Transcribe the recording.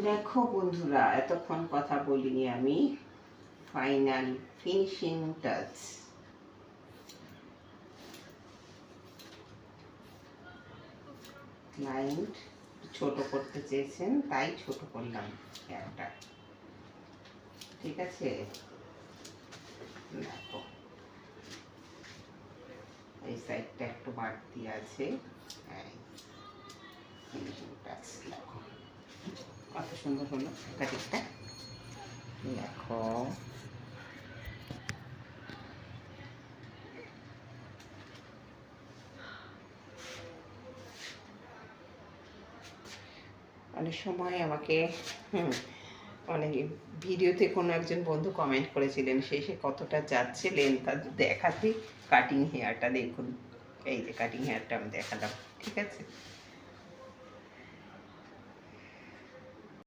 দেখো বন্ধুরা, এতক্ষণ কথা বলিনি আমি। Final finishing touch. ক্লায়েন্ট ছোট করতে চেয়েছেন, তাই ছোট করলাম একটা। ঠিক আছে, দেখো এই সাইডটা একটু বাড়তি আছে। ফিনিশিং টাচ দেখো কত সুন্দর হলো কাটিংটা। দেখো অনেক সময় আমাকে অনেক ভিডিওতে কোনো একজন বন্ধু কমেন্ট করেছিলেন, সে কতটা যাচ্ছে লেন্থ দেখাতে। কাটিং হেয়ারটা দেখুন, এই যে কাটিং হেয়ারটা আমি দেখালাম। ঠিক আছে।